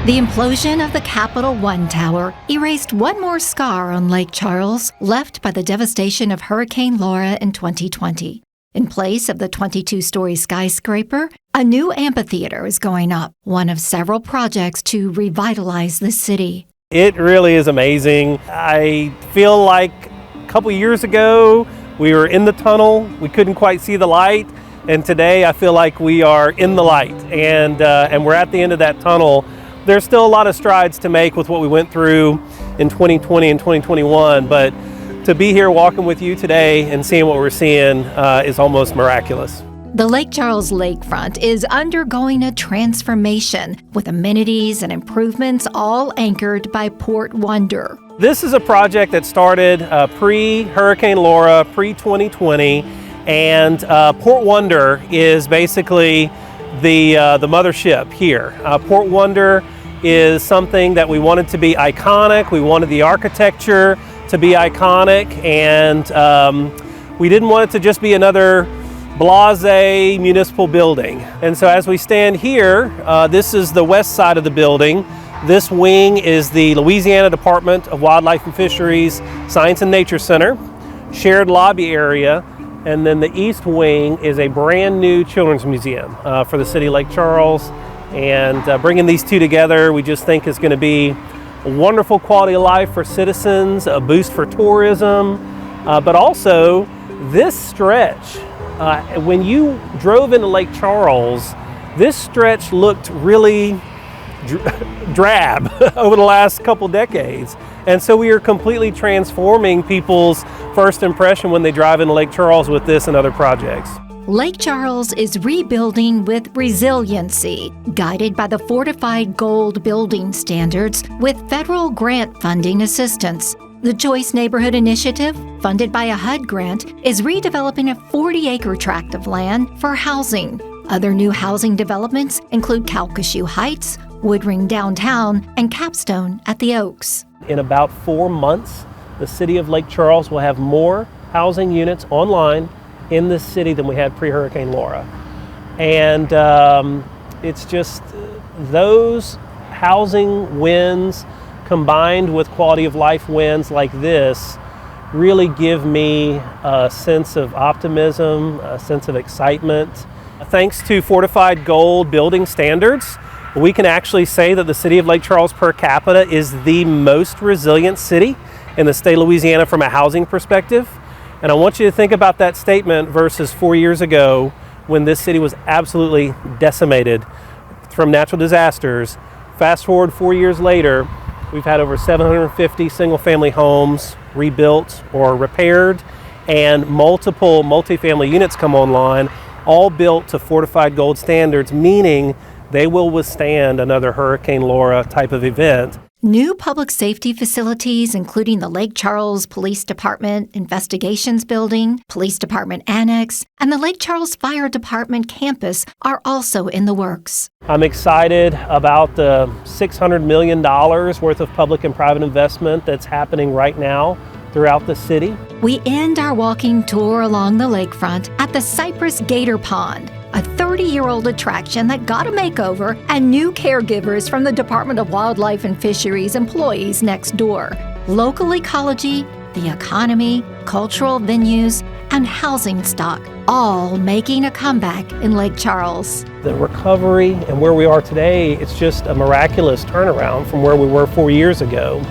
The implosion of the Capital One Tower erased one more scar on Lake Charles, left by the devastation of Hurricane Laura in 2020. In place of the 22-story skyscraper, a new amphitheater is going up, one of several projects to revitalize the city. It really is amazing. I feel like a couple years ago, we were in the tunnel, we couldn't quite see the light, and today I feel like we are in the light, and we're at the end of that tunnel. There's still a lot of strides to make with what we went through in 2020 and 2021, but to be here walking with you today and seeing what we're seeing is almost miraculous. The Lake Charles lakefront is undergoing a transformation with amenities and improvements all anchored by Port Wonder. This is a project that started pre-Hurricane Laura, pre-2020, and Port Wonder is basically the mothership here. Port Wonder is something that we wanted to be iconic. We wanted the architecture to be iconic, and we didn't want it to just be another blasé municipal building. And so as we stand here, this is the west side of the building. This wing is the Louisiana Department of Wildlife and Fisheries Science and Nature Center, shared lobby area, and then the east wing is a brand new children's museum for the city of Lake Charles. And bringing these two together, we just think is going to be a wonderful quality of life for citizens, a boost for tourism, but also this stretch. When you drove into Lake Charles, this stretch looked really drab over the last couple decades. And so we are completely transforming people's first impression when they drive into Lake Charles with this and other projects. Lake Charles is rebuilding with resiliency, guided by the Fortified Gold building standards with federal grant funding assistance. The Choice Neighborhood Initiative, funded by a HUD grant, is redeveloping a 40-acre tract of land for housing. Other new housing developments include Calcasieu Heights, Woodring Downtown, and Capstone at the Oaks. In about 4 months, the city of Lake Charles will have more housing units online in this city than we had pre-Hurricane Laura. And it's just those housing wins combined with quality of life wins like this really give me a sense of optimism, a sense of excitement. Thanks to Fortified Gold building standards, we can actually say that the city of Lake Charles per capita is the most resilient city in the state of Louisiana from a housing perspective. And I want you to think about that statement versus 4 years ago when this city was absolutely decimated from natural disasters. Fast forward 4 years later, we've had over 750 single-family homes rebuilt or repaired, and multiple multifamily units come online, all built to Fortified Gold standards, meaning they will withstand another Hurricane Laura type of event. New public safety facilities, including the Lake Charles Police Department Investigations Building, Police Department Annex, and the Lake Charles Fire Department campus are also in the works. I'm excited about the $600 million worth of public and private investment that's happening right now throughout the city. We end our walking tour along the lakefront at the Cypress Gator Pond, a 30-year-old attraction that got a makeover and new caregivers from the Department of Wildlife and Fisheries employees next door. Local ecology, the economy, cultural venues, and housing stock, all making a comeback in Lake Charles. The recovery and where we are today, it's just a miraculous turnaround from where we were 4 years ago.